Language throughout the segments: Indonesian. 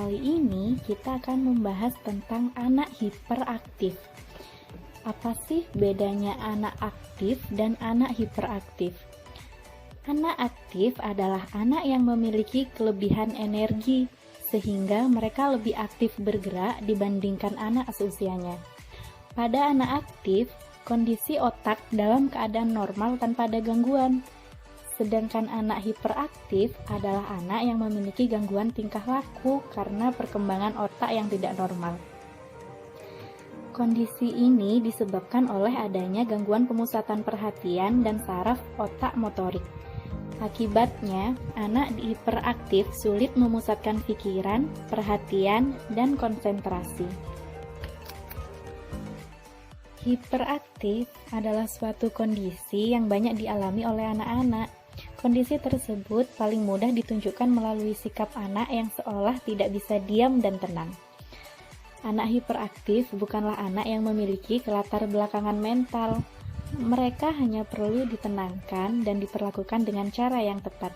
Kali ini kita akan membahas tentang anak hiperaktif. Apa sih bedanya anak aktif dan anak hiperaktif? Anak aktif adalah anak yang memiliki kelebihan energi, sehingga mereka lebih aktif bergerak dibandingkan anak seusianya. Pada anak aktif, kondisi otak dalam keadaan normal tanpa ada gangguan. Sedangkan anak hiperaktif adalah anak yang memiliki gangguan tingkah laku karena perkembangan otak yang tidak normal. Kondisi ini disebabkan oleh adanya gangguan pemusatan perhatian dan saraf otak motorik. Akibatnya, anak hiperaktif sulit memusatkan pikiran, perhatian, dan konsentrasi. Hiperaktif adalah suatu kondisi yang banyak dialami oleh anak-anak. Kondisi tersebut paling mudah ditunjukkan melalui sikap anak yang seolah tidak bisa diam dan tenang. Anak hiperaktif bukanlah anak yang memiliki kelatar belakangan mental. Mereka hanya perlu ditenangkan dan diperlakukan dengan cara yang tepat.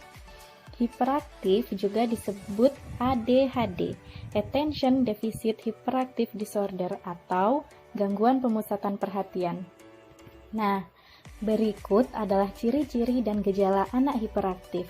Hiperaktif juga disebut ADHD, Attention Deficit Hyperactive Disorder, atau gangguan pemusatan perhatian. Nah, berikut adalah ciri-ciri dan gejala anak hiperaktif.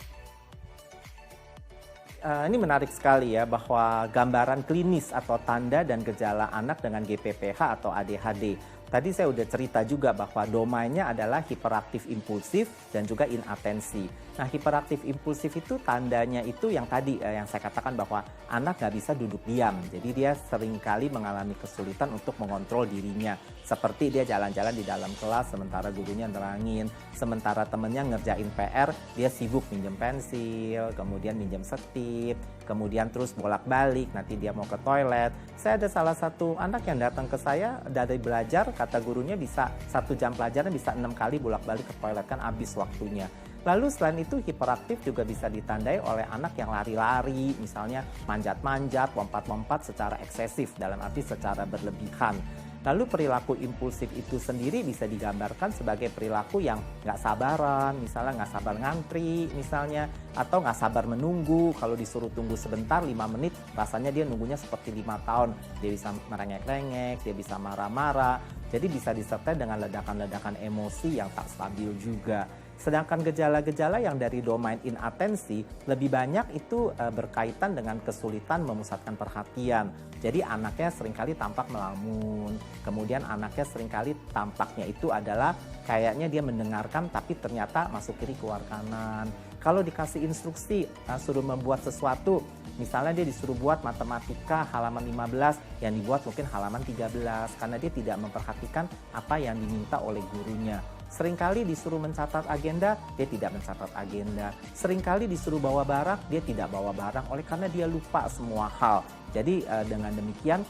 Ini menarik sekali ya, bahwa gambaran klinis atau tanda dan gejala anak dengan GPPH atau ADHD. Tadi saya udah cerita juga bahwa domainnya adalah hiperaktif impulsif dan juga inatensi. Nah, hiperaktif impulsif itu tandanya itu yang tadi yang saya katakan bahwa anak nggak bisa duduk diam. Jadi dia seringkali mengalami kesulitan untuk mengontrol dirinya. Seperti dia jalan-jalan di dalam kelas sementara gurunya nerangin, sementara temennya ngerjain PR, dia sibuk minjem pensil, kemudian minjem setip, kemudian terus bolak-balik, nanti dia mau ke toilet. Saya ada salah satu anak yang datang ke saya dari belajar, kata gurunya bisa 1 jam pelajaran bisa 6 kali bolak-balik ke toilet, kan habis waktunya. Lalu selain itu hiperaktif juga bisa ditandai oleh anak yang lari-lari, misalnya manjat-manjat, lompat-lompat secara eksesif, dalam arti secara berlebihan. Lalu perilaku impulsif itu sendiri bisa digambarkan sebagai perilaku yang nggak sabaran, misalnya nggak sabar ngantri misalnya, atau nggak sabar menunggu. Kalau disuruh tunggu sebentar 5 menit, rasanya dia nunggunya seperti 5 tahun. Dia bisa merengek-rengek, dia bisa marah-marah, jadi bisa disertai dengan ledakan-ledakan emosi yang tak stabil juga. Sedangkan gejala-gejala yang dari domain inatensi lebih banyak itu berkaitan dengan kesulitan memusatkan perhatian. Jadi anaknya seringkali tampak melamun, kemudian anaknya seringkali tampaknya itu adalah kayaknya dia mendengarkan tapi ternyata masuk kiri keluar kanan. Kalau dikasih instruksi suruh membuat sesuatu, misalnya dia disuruh buat matematika halaman 15, yang dibuat mungkin halaman 13 karena dia tidak memperhatikan apa yang diminta oleh gurunya. Seringkali disuruh mencatat agenda, dia tidak mencatat agenda. Seringkali disuruh bawa barang, dia tidak bawa barang oleh karena dia lupa semua hal. Jadi dengan demikian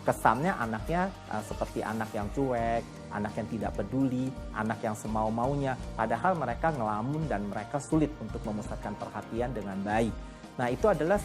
kesannya anaknya seperti anak yang cuek, anak yang tidak peduli, anak yang semau-maunya. Padahal mereka ngelamun dan mereka sulit untuk memusatkan perhatian dengan baik. Nah, itu adalah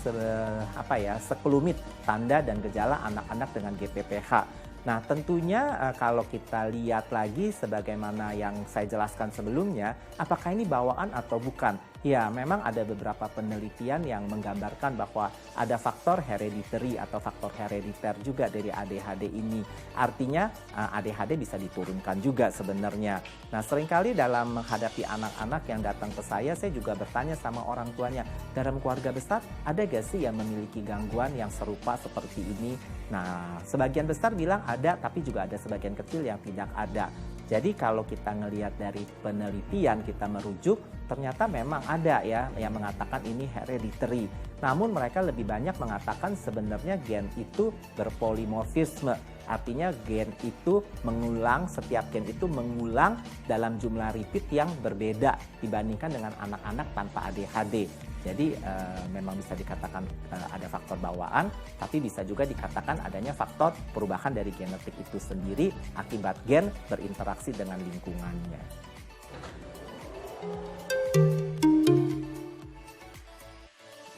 sekelumit tanda dan gejala anak-anak dengan GPPH. Nah, tentunya kalau kita lihat lagi sebagaimana yang saya jelaskan sebelumnya, apakah ini bawaan atau bukan? Ya, memang ada beberapa penelitian yang menggambarkan bahwa ada faktor hereditary atau faktor herediter juga dari ADHD ini. Artinya ADHD bisa diturunkan juga sebenarnya. Nah, seringkali dalam menghadapi anak-anak yang datang ke saya juga bertanya sama orang tuanya, dalam keluarga besar ada gak sih yang memiliki gangguan yang serupa seperti ini? Nah, sebagian besar bilang ada, tapi juga ada sebagian kecil yang tidak ada. Jadi kalau kita ngelihat dari penelitian, kita merujuk, ternyata memang ada ya yang mengatakan ini hereditary. Namun mereka lebih banyak mengatakan sebenarnya gen itu berpolimorfisme. Artinya gen itu mengulang, setiap gen itu mengulang dalam jumlah repeat yang berbeda dibandingkan dengan anak-anak tanpa ADHD. Jadi memang bisa dikatakan ada faktor bawaan, tapi bisa juga dikatakan adanya faktor perubahan dari genetik itu sendiri akibat gen berinteraksi dengan lingkungannya.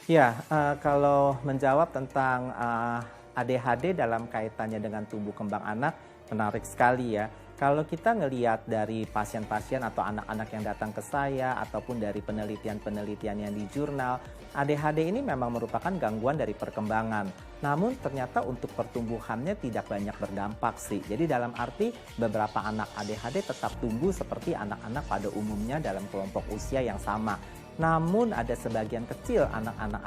Ya, kalau menjawab tentang ADHD dalam kaitannya dengan tumbuh kembang anak, menarik sekali ya. Kalau kita ngelihat dari pasien-pasien atau anak-anak yang datang ke saya ataupun dari penelitian-penelitian yang di jurnal, ADHD ini memang merupakan gangguan dari perkembangan. Namun ternyata untuk pertumbuhannya tidak banyak berdampak sih. Jadi dalam arti beberapa anak ADHD tetap tumbuh seperti anak-anak pada umumnya dalam kelompok usia yang sama. Namun ada sebagian kecil anak-anak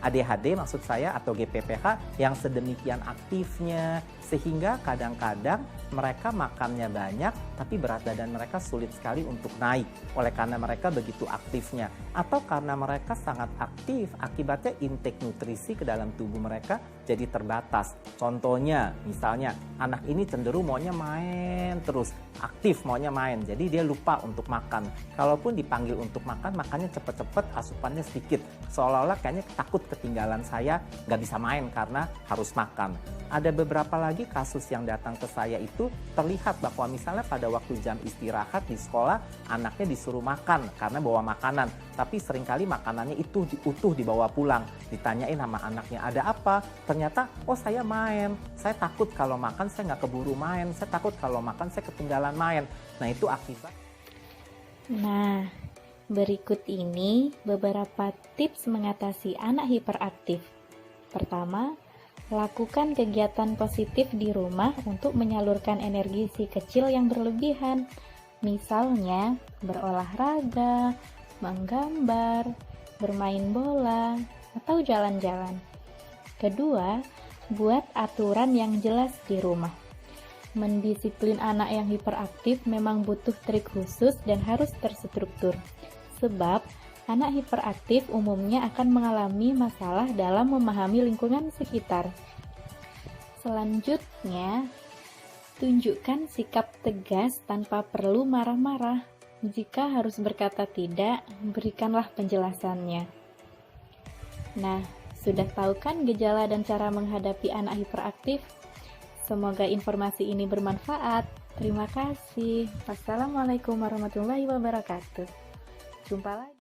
ADHD maksud saya atau GPPH yang sedemikian aktifnya sehingga kadang-kadang mereka makannya banyak tapi berat badan mereka sulit sekali untuk naik oleh karena mereka begitu aktifnya atau karena mereka sangat aktif akibatnya intake nutrisi ke dalam tubuh mereka jadi terbatas. Contohnya misalnya anak ini cenderung maunya main terus, aktif maunya main jadi dia lupa untuk makan. Kalaupun dipanggil untuk makan makannya cepet-cepet, asupannya sedikit, seolah-olah kayaknya takut ketinggalan saya, nggak bisa main karena harus makan. Ada beberapa lagi kasus yang datang ke saya itu terlihat bahwa misalnya pada waktu jam istirahat di sekolah anaknya disuruh makan karena bawa makanan, tapi seringkali makanannya itu utuh dibawa pulang. Ditanyain sama anaknya ada apa, ternyata oh saya main, saya takut kalau makan saya nggak keburu main, saya takut kalau makan saya ketinggalan main. Nah itu akibat. Nah, berikut ini beberapa tips mengatasi anak hiperaktif. Pertama, lakukan kegiatan positif di rumah untuk menyalurkan energi si kecil yang berlebihan. Misalnya, berolahraga, menggambar, bermain bola, atau jalan-jalan. Kedua, buat aturan yang jelas di rumah. Mendisiplin anak yang hiperaktif memang butuh trik khusus dan harus terstruktur. Sebab, anak hiperaktif umumnya akan mengalami masalah dalam memahami lingkungan sekitar. Selanjutnya, tunjukkan sikap tegas tanpa perlu marah-marah. Jika harus berkata tidak, berikanlah penjelasannya. Nah, sudah tahu kan gejala dan cara menghadapi anak hiperaktif? Semoga informasi ini bermanfaat. Terima kasih. Wassalamualaikum warahmatullahi wabarakatuh. Jumpa lagi.